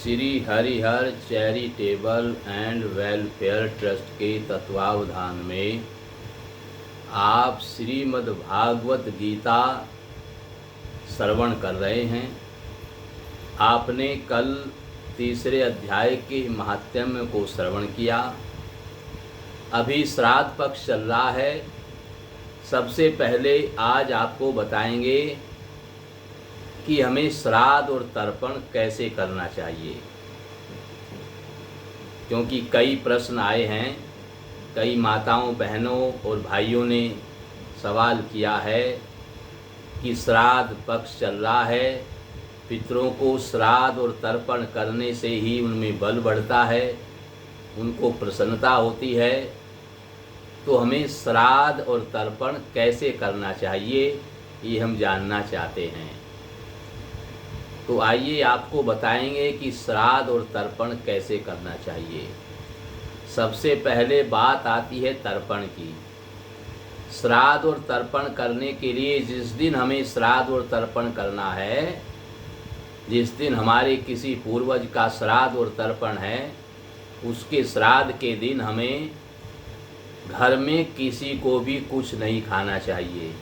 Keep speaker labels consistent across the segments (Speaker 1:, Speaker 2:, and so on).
Speaker 1: Shri Harihar charitable and welfare trust के तत्वावधान में आप श्रीमद् भागवत गीता श्रवण कर रहे हैं। आपने कल तीसरे अध्याय के महात्म्य को श्रवण किया। अभी श्राद्ध पक्ष चल रहा है। सबसे पहले आज आपको बताएंगे कि हमें श्राद्ध और तर्पण कैसे करना चाहिए, क्योंकि कई प्रश्न आए हैं। कई माताओं, बहनों और भाइयों ने सवाल किया है कि श्राद्ध पक्ष चल रहा है, पितरों को श्राद्ध और तर्पण करने से ही उनमें बल बढ़ता है, उनको प्रसन्नता होती है, तो हमें श्राद्ध और तर्पण कैसे करना चाहिए ये हम जानना चाहते हैं। तो आइए आपको बताएंगे कि श्राद्ध और तर्पण कैसे करना चाहिए। सबसे पहले बात आती है तर्पण की। श्राद्ध और तर्पण करने के लिए जिस दिन हमें श्राद्ध और तर्पण करना है, जिस दिन हमारे किसी पूर्वज का श्राद्ध और तर्पण है, उसके श्राद्ध के दिन हमें घर में किसी को भी कुछ नहीं खाना चाहिए।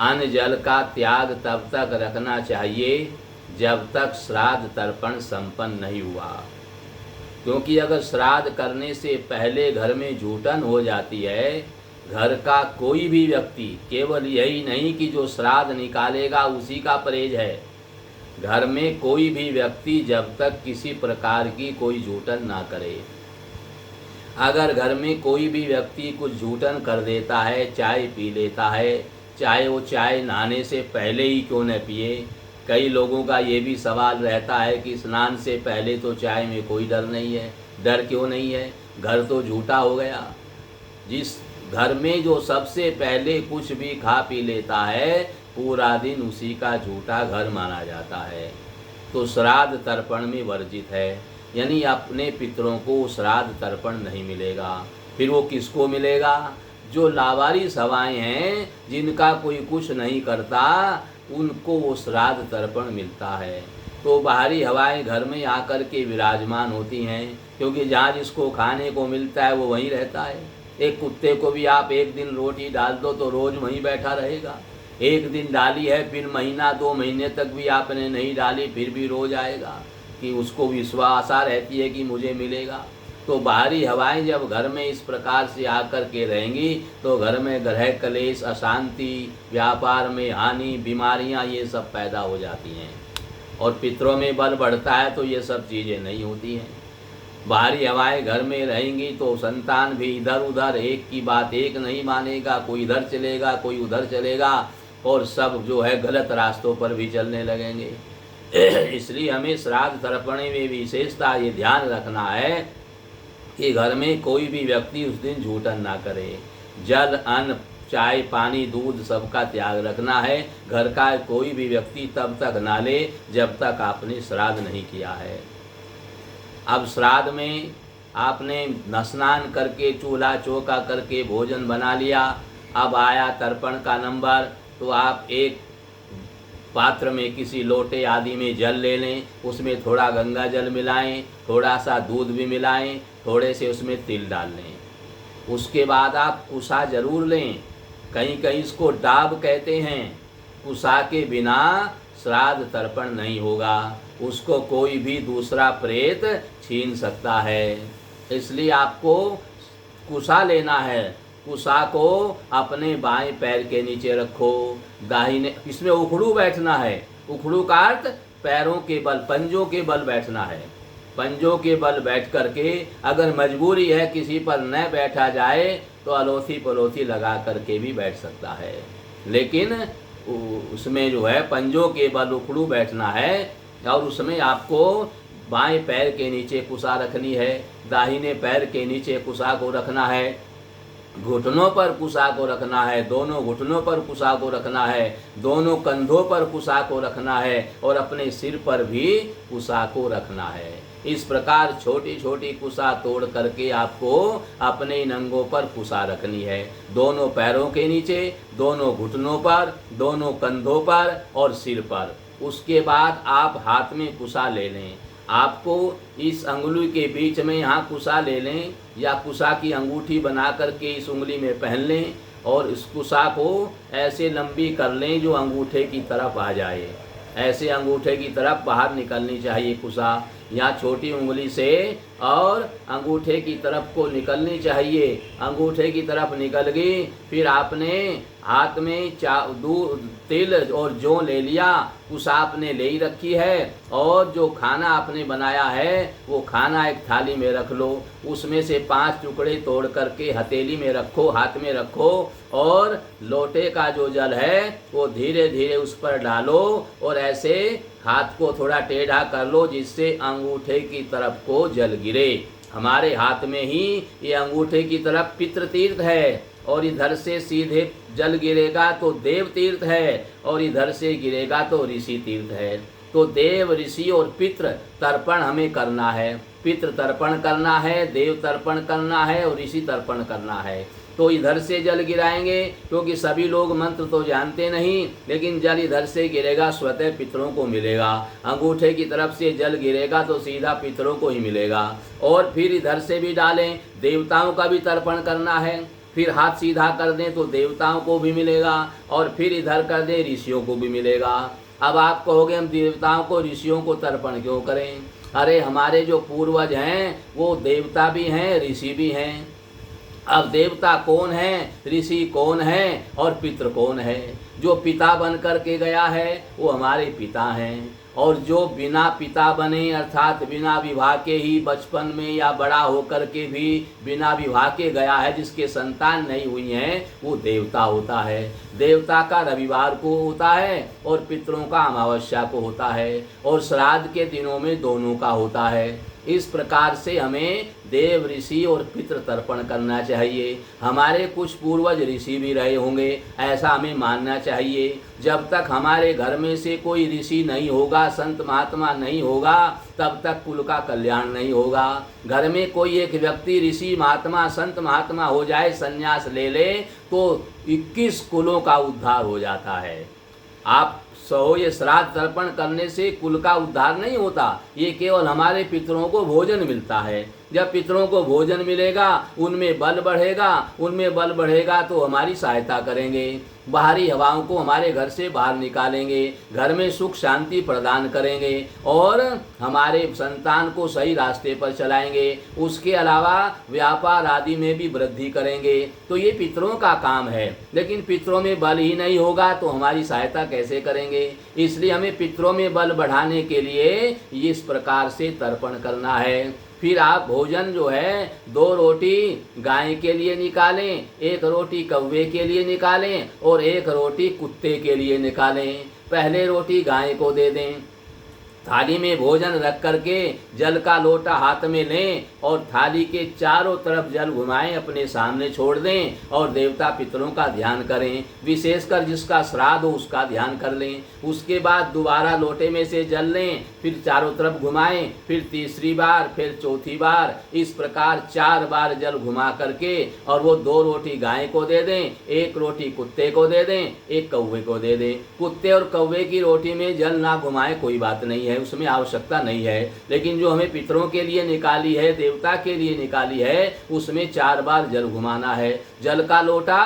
Speaker 1: अन्न जल का त्याग तब तक रखना चाहिए जब तक श्राद्ध तर्पण संपन्न नहीं हुआ, क्योंकि अगर श्राद्ध करने से पहले घर में जूठन हो जाती है, घर का कोई भी व्यक्ति, केवल यही नहीं कि जो श्राद्ध निकालेगा उसी का परहेज है, घर में कोई भी व्यक्ति जब तक किसी प्रकार की कोई जूठन ना करे, अगर घर में कोई भी व्यक्ति कुछ जूठन कर देता है, चाय पी लेता है, चाहे वो चाय नहाने से पहले ही क्यों न पिए। कई लोगों का ये भी सवाल रहता है कि स्नान से पहले तो चाय में कोई डर नहीं है। डर क्यों नहीं है? घर तो झूठा हो गया। जिस घर में जो सबसे पहले कुछ भी खा पी लेता है, पूरा दिन उसी का झूठा घर माना जाता है। तो श्राद्ध तर्पण में वर्जित है, यानी अपने पितरों को श्राद्ध तर्पण नहीं मिलेगा। फिर वो किसको मिलेगा? जो लावारिस हवाएं हैं, जिनका कोई कुछ नहीं करता, उनको वो श्राद्ध तर्पण मिलता है। तो बाहरी हवाएं घर में आकर के विराजमान होती हैं, क्योंकि जहाँ जिसको खाने को मिलता है वो वहीं रहता है। एक कुत्ते को भी आप एक दिन रोटी डाल दो तो रोज वहीं बैठा रहेगा। एक दिन डाली है, फिर महीना 2 महीने तक भी आपने नहीं डाली, फिर भी रोज आएगा, कि उसको विश्वास आशा रहती है कि मुझे मिलेगा। तो बाहरी हवाएं जब घर में इस प्रकार से आकर के रहेंगी तो घर में ग्रह कलेश, अशांति, व्यापार में हानि, बीमारियां ये सब पैदा हो जाती हैं। और पितरों में बल बढ़ता है तो ये सब चीज़ें नहीं होती हैं। बाहरी हवाएं घर में रहेंगी तो संतान भी इधर उधर, एक की बात एक नहीं मानेगा, कोई इधर चलेगा, कोई उधर चलेगा, और सब जो है गलत रास्तों पर भी चलने लगेंगे। इसलिए हमें श्राद्ध तर्पण में विशेषता ये ध्यान रखना है कि घर में कोई भी व्यक्ति उस दिन जूठन ना करे। जल, अन्न, चाय, पानी, दूध सबका त्याग रखना है। घर का कोई भी व्यक्ति तब तक ना ले जब तक आपने श्राद्ध नहीं किया है। अब श्राद्ध में आपने स्नान करके, चूल्हा चौका करके भोजन बना लिया। अब आया तर्पण का नंबर, तो आप एक पात्र में, किसी लोटे आदि में जल ले लें, उसमें थोड़ा गंगा जल मिलाएं, थोड़ा सा दूध भी मिलाएं, थोड़े से उसमें तिल डाल लें। उसके बाद आप कुसा जरूर लें। कहीं कहीं इसको डाब कहते हैं। कुसा के बिना श्राद्ध तर्पण नहीं होगा, उसको कोई भी दूसरा प्रेत छीन सकता है। इसलिए आपको कुसा लेना है। कुसा को अपने बाएं पैर के नीचे रखो, दाहिने, इसमें उखड़ू बैठना है। उखड़ू का अर्थ पैरों के बल, पंजों के बल बैठना है। पंजों के बल बैठ करके, अगर मजबूरी है किसी पर न बैठा जाए तो अलोथी पलोथी लगा करके भी बैठ सकता है, लेकिन उसमें जो है पंजों के बल उखड़ू बैठना है। और उसमें आपको बाएं पैर के नीचे कुसा रखनी है, दाहिने पैर के नीचे कुसा को रखना है, घुटनों पर कुसा को रखना है, दोनों घुटनों पर कुसा को रखना है, दोनों कंधों पर कुसा को रखना है, और अपने सिर पर भी कुसा को रखना है। इस प्रकार छोटी छोटी कुसा तोड़ करके आपको अपने इन अंगों पर कुसा रखनी है। दोनों पैरों के नीचे, दोनों घुटनों पर, दोनों कंधों पर और सिर पर। उसके बाद आप हाथ में कुसा ले लें। आपको इस अंगुली के बीच में यहाँ कुशा ले लें या कुशा की अंगूठी बना करके इस उंगली में पहन लें और इस कुशा को ऐसे लंबी कर लें जो अंगूठे की तरफ आ जाए। ऐसे अंगूठे की तरफ बाहर निकलनी चाहिए कुशा, यहाँ छोटी उंगली से और अंगूठे की तरफ को निकलनी चाहिए। अंगूठे की तरफ निकल गई, फिर आपने हाथ में तिल और जौ ले लिया, कुशा आपने ले ही रखी है और जो खाना आपने बनाया है वो खाना एक थाली में रख लो। उसमें से 5 टुकड़े तोड़ करके हथेली में रखो, हाथ में रखो और लोटे का जो जल है वो धीरे धीरे उस पर डालो और ऐसे हाथ को थोड़ा टेढ़ा कर लो जिससे अंगूठे की तरफ को जल गिरे। हमारे हाथ में ही ये अंगूठे की तरफ पितृ तीर्थ है और इधर से सीधे जल गिरेगा तो देव तीर्थ है और इधर से गिरेगा तो ऋषि तीर्थ है। तो देव, ऋषि और पितृ तर्पण हमें करना है। पितृ तर्पण करना है, देव तर्पण करना है और ऋषि तर्पण करना है। तो इधर से जल गिराएंगे क्योंकि सभी लोग मंत्र तो जानते नहीं, लेकिन जल इधर से गिरेगा स्वतः पितरों को मिलेगा। अंगूठे की तरफ से जल गिरेगा तो सीधा पितरों को ही मिलेगा। और फिर इधर से भी डालें, देवताओं का भी तर्पण करना है। फिर हाथ सीधा कर दें तो देवताओं को भी मिलेगा और फिर इधर कर दें ऋषियों को भी मिलेगा। अब आप कहोगे हम देवताओं को ऋषियों को तर्पण क्यों करें? अरे हमारे जो पूर्वज हैं वो देवता भी हैं, ऋषि भी हैं। अब देवता कौन है, ऋषि कौन है और पितृ कौन है? जो पिता बन कर के गया है वो हमारे पिता हैं और जो बिना पिता बने अर्थात बिना विवाह के ही बचपन में या बड़ा होकर के भी बिना विवाह के गया है, जिसके संतान नहीं हुई हैं, वो देवता होता है। देवता का रविवार को होता है और पितरों का अमावस्या को होता है और श्राद्ध के दिनों में दोनों का होता है। इस प्रकार से हमें देव, ऋषि और पितृ तर्पण करना चाहिए। हमारे कुछ पूर्वज ऋषि भी रहे होंगे, ऐसा हमें मानना चाहिए। जब तक हमारे घर में से कोई ऋषि नहीं होगा, संत महात्मा नहीं होगा, तब तक कुल का कल्याण नहीं होगा। घर में कोई एक व्यक्ति ऋषि महात्मा संत महात्मा हो जाए, संन्यास ले ले, तो 21 कुलों का उद्धार हो जाता है। आप ये श्राद्ध तर्पण करने से कुल का उद्धार नहीं होता, ये केवल हमारे पितरों को भोजन मिलता है। जब पितरों को भोजन मिलेगा उनमें बल बढ़ेगा, उनमें बल बढ़ेगा तो हमारी सहायता करेंगे, बाहरी हवाओं को हमारे घर से बाहर निकालेंगे, घर में सुख शांति प्रदान करेंगे और हमारे संतान को सही रास्ते पर चलाएंगे। उसके अलावा व्यापार आदि में भी वृद्धि करेंगे। तो ये पितरों का काम है, लेकिन पितरों में बल ही नहीं होगा तो हमारी सहायता कैसे करेंगे? इसलिए हमें पितरों में बल बढ़ाने के लिए इस प्रकार से तर्पण करना है। फिर आप भोजन जो है 2 रोटी गाय के लिए निकालें, 1 रोटी कौवे के लिए निकालें और 1 रोटी कुत्ते के लिए निकालें। पहले रोटी गाय को दे दें। थाली में भोजन रख करके जल का लोटा हाथ में लें और थाली के चारों तरफ जल घुमाएं, अपने सामने छोड़ दें और देवता पितरों का ध्यान करें। विशेषकर जिसका श्राद्ध हो उसका ध्यान कर लें। उसके बाद दोबारा लोटे में से जल लें, फिर चारों तरफ घुमाएं, फिर तीसरी बार, फिर चौथी बार, इस प्रकार 4 बार जल घुमा करके और वो 2 रोटी गाय को दे दें, 1 रोटी कुत्ते को दे दें, 1 कौवे को दे दें। कुत्ते और कौवे की रोटी में जल ना घुमाएं कोई बात नहीं है, उसमें आवश्यकता नहीं है। लेकिन जो हमें पितरों के लिए निकाली है, देवता के लिए निकाली है, उसमें 4 बार जल घुमाना है। जल का लोटा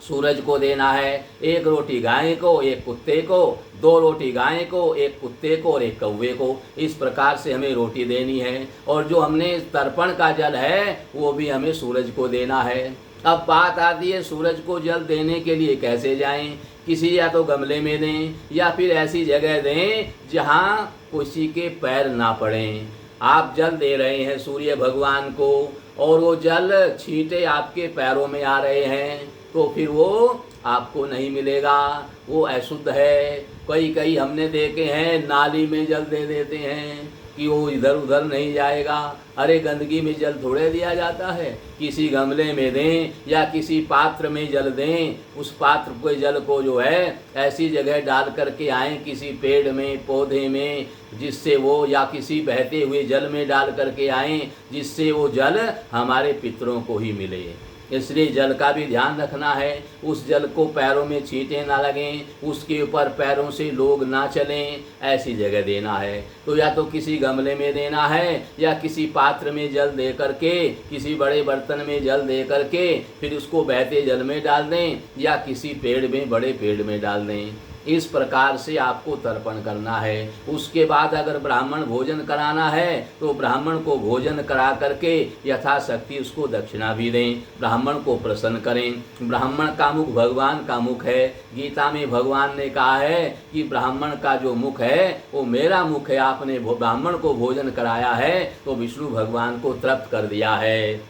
Speaker 1: सूरज को देना है, 1 रोटी गाय को, 1 कुत्ते को, 2 रोटी गाय को, 1 कुत्ते को और 1 कौवे को। इस प्रकार से हमें रोटी देनी है और जो हमने तर्पण का जल है वो भी हमें सूरज को देना है। अब बात आती है सूरज को जल देने के लिए कैसे जाएं? किसी या तो गमले में दें या फिर ऐसी जगह दें जहां किसी के पैर ना पड़ें। आप जल दे रहे हैं सूर्य भगवान को और वो जल छींटे आपके पैरों में आ रहे हैं तो फिर वो आपको नहीं मिलेगा, वो अशुद्ध है। कई हमने देखे हैं नाली में जल दे देते हैं कि वो इधर उधर नहीं जाएगा। अरे गंदगी में जल थोड़े दिया जाता है, किसी गमले में दें या किसी पात्र में जल दें। उस पात्र के जल को जो है ऐसी जगह डाल करके आएँ, किसी पेड़ में, पौधे में, जिससे वो, या किसी बहते हुए जल में डाल करके आएँ जिससे वो जल हमारे पितरों को ही मिले। इसलिए जल का भी ध्यान रखना है। उस जल को पैरों में छींटे ना लगें, उसके ऊपर पैरों से लोग ना चलें, ऐसी जगह देना है। तो या तो किसी गमले में देना है या किसी पात्र में जल दे करके, किसी बड़े बर्तन में जल दे करके फिर उसको बहते जल में डाल दें या किसी पेड़ में, बड़े पेड़ में डाल दें। इस प्रकार से आपको तर्पण करना है। उसके बाद अगर ब्राह्मण भोजन कराना है तो ब्राह्मण को भोजन करा करके यथाशक्ति उसको दक्षिणा भी दें, ब्राह्मण को प्रसन्न करें। ब्राह्मण का मुख भगवान का मुख है। गीता में भगवान ने कहा है कि ब्राह्मण का जो मुख है वो मेरा मुख है। आपने ब्राह्मण को भोजन कराया है तो विष्णु भगवान को तृप्त कर दिया है।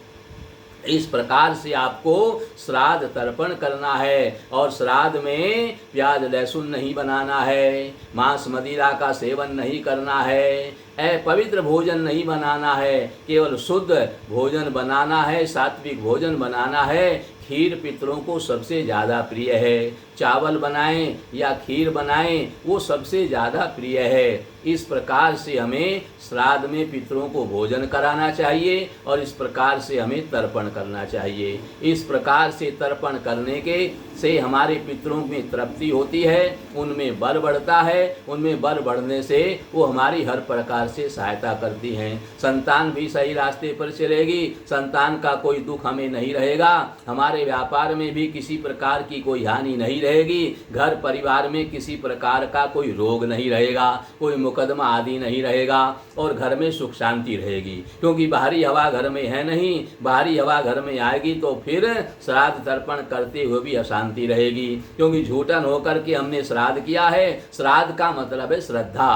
Speaker 1: इस प्रकार से आपको श्राद्ध तर्पण करना है। और श्राद्ध में प्याज लहसुन नहीं बनाना है, मांस मदिरा का सेवन नहीं करना है, अपवित्र भोजन नहीं बनाना है, केवल शुद्ध भोजन बनाना है, सात्विक भोजन बनाना है। खीर पितरों को सबसे ज़्यादा प्रिय है। चावल बनाएं या खीर बनाएं वो सबसे ज़्यादा प्रिय है। इस प्रकार से हमें श्राद्ध में पितरों को भोजन कराना चाहिए और इस प्रकार से हमें तर्पण करना चाहिए। इस प्रकार से तर्पण करने के से हमारे पितरों में तृप्ति होती है, उनमें बल बढ़ता है। उनमें बल बढ़ने से वो हमारी हर प्रकार से सहायता करती हैं। संतान भी सही रास्ते पर चलेगी, संतान का कोई दुख हमें नहीं रहेगा, हमारे व्यापार में भी किसी प्रकार की कोई हानि नहीं रहेगी, घर परिवार में किसी प्रकार का कोई रोग नहीं रहेगा, कोई मुकदमा आदि नहीं रहेगा और घर में सुख शांति रहेगी। क्योंकि बाहरी हवा घर में है नहीं, बाहरी हवा घर में आएगी तो फिर श्राद्ध तर्पण करते हुए भी अशांति रहेगी। क्योंकि झूठन होकर के हमने श्राद्ध किया है। श्राद्ध का मतलब है श्रद्धा।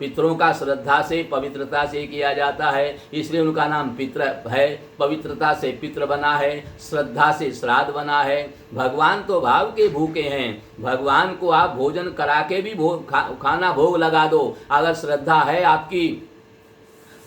Speaker 1: पितरों का श्रद्धा से, पवित्रता से किया जाता है, इसलिए उनका नाम पितृ है। पवित्रता से पितृ बना है, श्रद्धा से श्राद्ध बना है। भगवान तो भाव के भूखे हैं। भगवान को आप भोजन करा के भी खाना भोग लगा दो। अगर श्रद्धा है आपकी,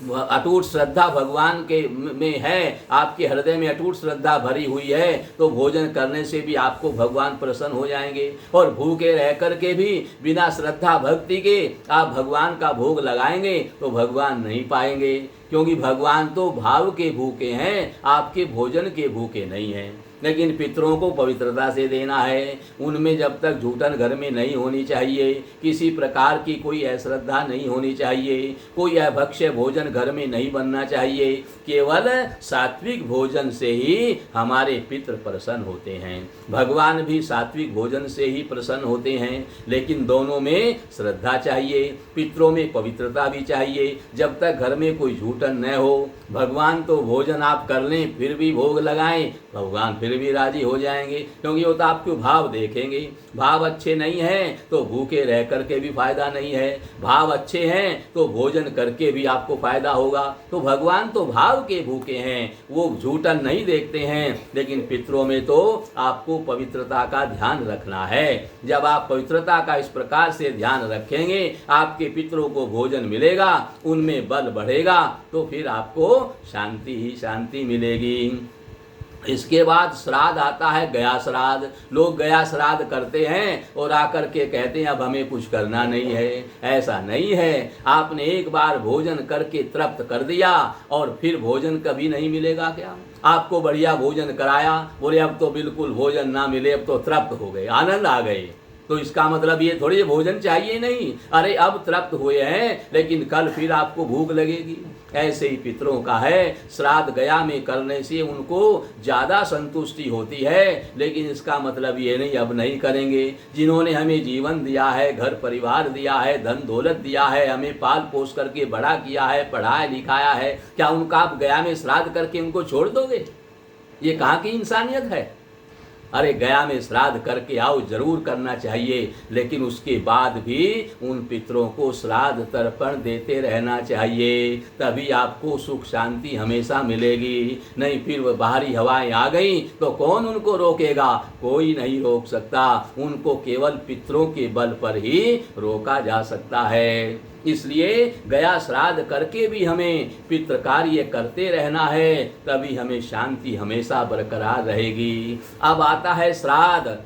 Speaker 1: अटूट श्रद्धा भगवान के में है, आपके हृदय में अटूट श्रद्धा भरी हुई है, तो भोजन करने से भी आपको भगवान प्रसन्न हो जाएंगे। और भूखे रह कर के भी बिना श्रद्धा भक्ति के आप भगवान का भोग लगाएंगे तो भगवान नहीं पाएंगे। क्योंकि भगवान तो भाव के भूखे हैं, आपके भोजन के भूखे नहीं हैं। लेकिन पितरों को पवित्रता से देना है। उनमें जब तक झूठन घर में नहीं होनी चाहिए, किसी प्रकार की कोई अश्रद्धा नहीं होनी चाहिए, कोई अभक्ष्य भोजन घर में नहीं बनना चाहिए। केवल सात्विक भोजन से ही हमारे पितृ प्रसन्न होते हैं। भगवान भी सात्विक भोजन से ही प्रसन्न होते हैं। लेकिन दोनों में श्रद्धा चाहिए, पितरों में पवित्रता भी चाहिए। जब तक घर में कोई झूठन न हो, भगवान तो भोजन आप कर लें फिर भी भोग लगाएं, भगवान फिर भी राजी हो जाएंगे। क्योंकि वो तो आपके भाव देखेंगे। भाव अच्छे नहीं हैं तो भूखे रह करके भी फायदा नहीं है, भाव अच्छे हैं तो भोजन करके भी आपको फायदा होगा। तो भगवान तो भाव के भूखे हैं, वो झूठन नहीं देखते हैं। लेकिन पितरों में तो आपको पवित्रता का ध्यान रखना है। जब आप पवित्रता का इस प्रकार से ध्यान रखेंगे, आपके पितरों को भोजन मिलेगा, उनमें बल बढ़ेगा, तो फिर आपको शांति ही शांति मिलेगी। इसके बाद श्राद्ध आता है, गया श्राद्ध। लोग गया श्राद्ध करते हैं और आकर के कहते हैं अब हमें कुछ करना नहीं है। ऐसा नहीं है। आपने एक बार भोजन करके तृप्त कर दिया और फिर भोजन कभी नहीं मिलेगा क्या? आपको बढ़िया भोजन कराया, बोले अब तो बिल्कुल भोजन ना मिले, अब तो तृप्त हो गए, आनंद आ गए। तो इसका मतलब ये थोड़ी भोजन चाहिए नहीं। अरे अब तृप्त हुए हैं लेकिन कल फिर आपको भूख लगेगी। ऐसे ही पितरों का है। श्राद्ध गया में करने से उनको ज़्यादा संतुष्टि होती है, लेकिन इसका मतलब ये नहीं अब नहीं करेंगे। जिन्होंने हमें जीवन दिया है, घर परिवार दिया है, धन दौलत दिया है, हमें पाल पोस करके बड़ा किया है, पढ़ाया लिखाया है, क्या उनका आप गया में श्राद्ध करके उनको छोड़ दोगे? ये कहाँ की इंसानियत है? अरे गया में श्राद्ध करके आओ, जरूर करना चाहिए, लेकिन उसके बाद भी उन पितरों को श्राद्ध तर्पण देते रहना चाहिए। तभी आपको सुख शांति हमेशा मिलेगी। नहीं फिर वह बाहरी हवाएं आ गई तो कौन उनको रोकेगा? कोई नहीं रोक सकता। उनको केवल पितरों के बल पर ही रोका जा सकता है। इसलिए गया श्राद्ध करके भी हमें पितृ कार्य करते रहना है, तभी हमें शांति हमेशा बरकरार रहेगी। अब आता है श्राद्ध।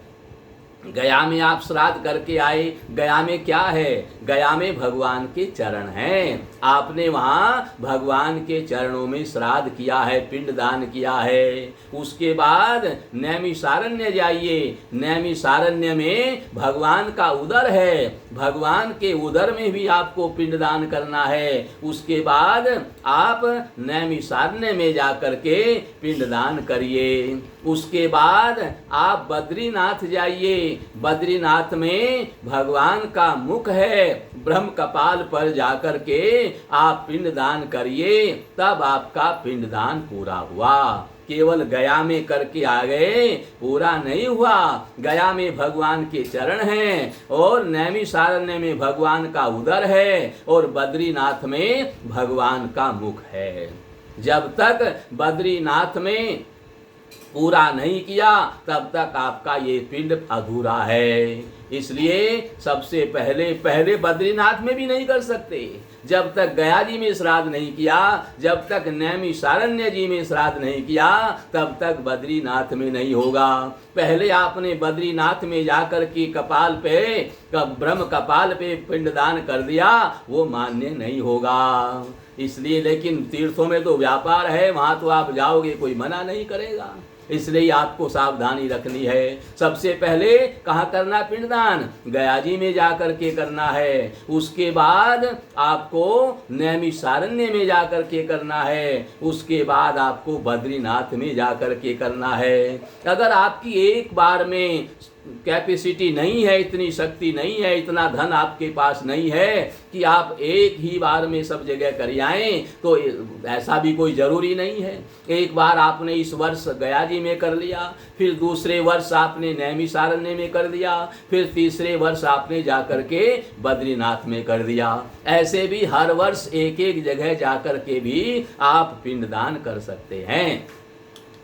Speaker 1: गया में आप श्राद्ध करके आए, गया में क्या है? गया में भगवान के चरण हैं, आपने वहाँ भगवान के चरणों में श्राद्ध किया है, पिंडदान किया है। उसके बाद नैमिषारण्य जाइए, नैमिषारण्य में भगवान का उदर है, भगवान के उदर में भी आपको पिंडदान करना है। उसके बाद आप नैमिषारण्य में जाकर के पिंडदान करिए। उसके बाद आप बद्रीनाथ जाइए, बद्रीनाथ में भगवान का मुख है, ब्रह्म कपाल पर जाकर के आप पिंडदान करिए, तब आपका पिंडदान पूरा हुआ। केवल गया में करके आ गए, पूरा नहीं हुआ। गया में भगवान के चरण हैं और नैमिषारण्य में भगवान का उदर है और बद्रीनाथ में भगवान का मुख है। जब तक बद्रीनाथ में पूरा नहीं किया तब तक आपका ये पिंड अधूरा है। इसलिए सबसे पहले बद्रीनाथ में भी नहीं कर सकते। जब तक गया जी में श्राद्ध नहीं किया, जब तक नैमिषारण्य जी में श्राद्ध नहीं किया, तब तक बद्रीनाथ में नहीं होगा। पहले आपने बद्रीनाथ में जाकर के कपाल पे, ब्रह्म कपाल पे पिंडदान कर दिया, वो मान्य नहीं होगा। इसलिए लेकिन तीर्थों में तो व्यापार है, वहां तो आप जाओगे, कोई मना नहीं करेगा। इसलिए आपको सावधानी रखनी है। सबसे पहले कहाँ करना पिंडदान? गया जी में जाकर के करना है। उसके बाद आपको नैमिषारण्य में जाकर के करना है। उसके बाद आपको बद्रीनाथ में जाकर के करना है। अगर आपकी एक बार में कैपेसिटी नहीं है, इतनी शक्ति नहीं है, इतना धन आपके पास नहीं है कि आप एक ही बार में सब जगह कर आएं, तो ऐसा भी कोई ज़रूरी नहीं है। एक बार आपने इस वर्ष गया जी में कर लिया, फिर दूसरे वर्ष आपने नैमिषारण्य में कर दिया, फिर तीसरे वर्ष आपने जाकर के बद्रीनाथ में कर दिया। ऐसे भी हर वर्ष एक एक जगह जाकर के भी आप पिंडदान कर सकते हैं।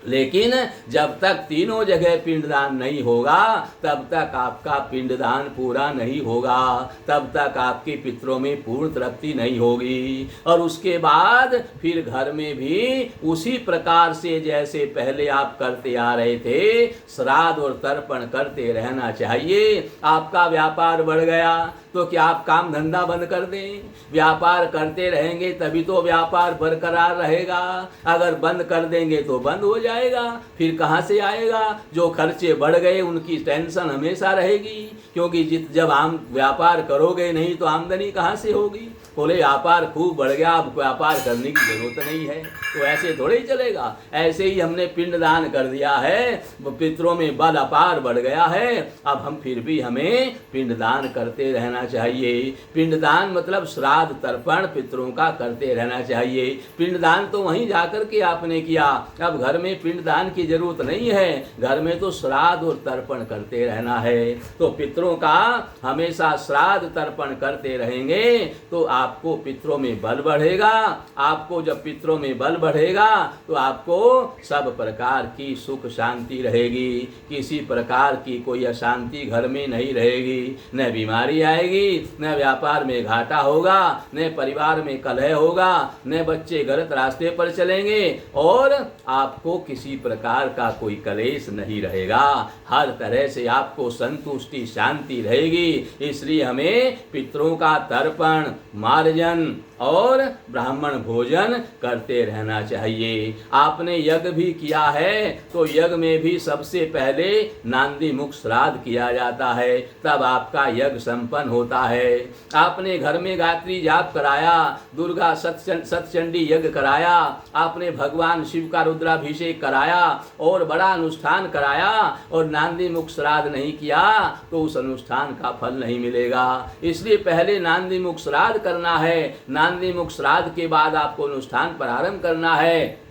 Speaker 1: लेकिन जब तक तीनों जगह पिंडदान नहीं होगा तब तक आपका पिंडदान पूरा नहीं होगा, तब तक आपके पितरों में पूर्ण तृप्ति नहीं होगी। और उसके बाद फिर घर में भी उसी प्रकार से जैसे पहले आप करते आ रहे थे, श्राद्ध और तर्पण करते रहना चाहिए। आपका व्यापार बढ़ गया तो क्या आप काम धंधा बंद कर दें? व्यापार करते रहेंगे तभी तो व्यापार बरकरार रहेगा। अगर बंद कर देंगे तो बंद हो जाएगा, फिर कहाँ से आएगा? जो खर्चे बढ़ गए उनकी टेंशन हमेशा रहेगी, क्योंकि जब आप व्यापार करोगे नहीं तो आमदनी कहाँ से होगी? बोले व्यापार खूब बढ़ गया, अब व्यापार करने की जरूरत नहीं है, तो ऐसे थोड़े ही चलेगा। ऐसे ही हमने पिंडदान कर दिया है, पितरों में बल अपार बढ़ गया है, अब हम फिर भी हमें पिंडदान करते रहना चाहिए। पिंडदान मतलब श्राद्ध तर्पण पितरों का करते रहना चाहिए। पिंडदान तो वहीं जाकर के आपने किया, अब घर में पिंडदान की जरूरत नहीं है, घर में तो श्राद्ध और तर्पण करते रहना है। तो पितरों का हमेशा श्राद्ध तर्पण करते रहेंगे तो आपको पितरों में बल बढ़ेगा। आपको जब पितरों में बल बढ़ेगा तो आपको सब प्रकार की सुख शांति रहेगी, किसी प्रकार की कोई अशांति घर में नहीं रहेगी, न बीमारी आएगी, न व्यापार में घाटा होगा, न परिवार में कलह होगा, न बच्चे गलत रास्ते पर चलेंगे और आपको किसी प्रकार का कोई कलेश नहीं रहेगा। हर तरह से आपको संतुष्टि शांति रहेगी। इसलिए हमें पितरों का तर्पण, मार्जन और ब्राह्मण भोजन करते रहना चाहिए। आपने यज्ञ भी किया है तो यज्ञ में भी सबसे पहले नांदी मुख श्राद्ध किया जाता है, तब आपका यज्ञ संपन्न होता है। आपने घर में गायत्री जाप कराया, दुर्गा सतचंडी यज्ञ कराया, आपने भगवान शिव का रुद्राभिषेक कराया और बड़ा अनुष्ठान कराया और नांदी मुख श्राद्ध नहीं किया तो उस अनुष्ठान का फल नहीं मिलेगा। इसलिए पहले नांदी मुख श्राद्ध करना है, नांदी मुख श्राद्ध के बाद आपको अनुष्ठान प्रारंभ करना है।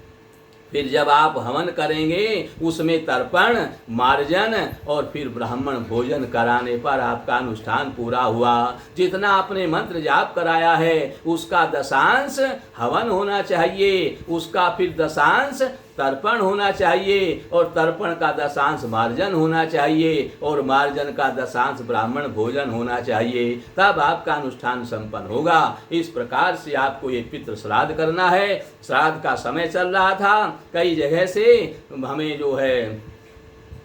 Speaker 1: फिर जब आप हवन करेंगे उसमें तर्पण, मार्जन और फिर ब्राह्मण भोजन कराने पर आपका अनुष्ठान पूरा हुआ। जितना आपने मंत्र जाप कराया है उसका दशांश हवन होना चाहिए, उसका फिर दशांश तर्पण होना चाहिए और तर्पण का दशांश मार्जन होना चाहिए और मार्जन का दशांश ब्राह्मण भोजन होना चाहिए, तब आपका अनुष्ठान संपन्न होगा। इस प्रकार से आपको ये पितृ श्राद्ध करना है। श्राद्ध का समय चल रहा था, कई जगह से हमें जो है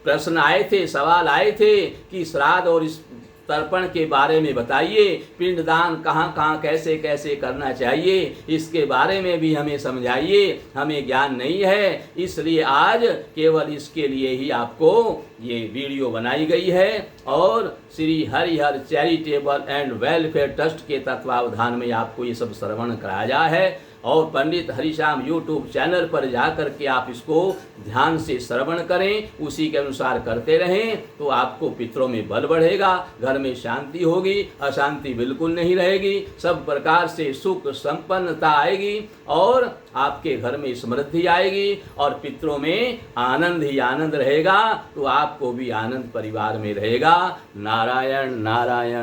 Speaker 1: प्रश्न आए थे, सवाल आए थे कि श्राद्ध और इस तर्पण के बारे में बताइए, पिंडदान कहाँ कहाँ कैसे कैसे करना चाहिए इसके बारे में भी हमें समझाइए। हमें ज्ञान नहीं है, इसलिए आज केवल इसके लिए ही आपको ये वीडियो बनाई गई है और Shri Harihar charitable and welfare trust के तत्वावधान में आपको ये सब श्रवण कराया है। और पंडित हरिश्याम यूट्यूब चैनल पर जाकर के आप इसको ध्यान से श्रवण करें, उसी के अनुसार करते रहें तो आपको पितरों में बल बढ़ेगा, घर में शांति होगी, अशांति बिल्कुल नहीं रहेगी, सब प्रकार से सुख संपन्नता आएगी और आपके घर में समृद्धि आएगी और पितरों में आनंद ही आनंद रहेगा। तो आपको भी आनंद परिवार में रहेगा। नारायण नारायण।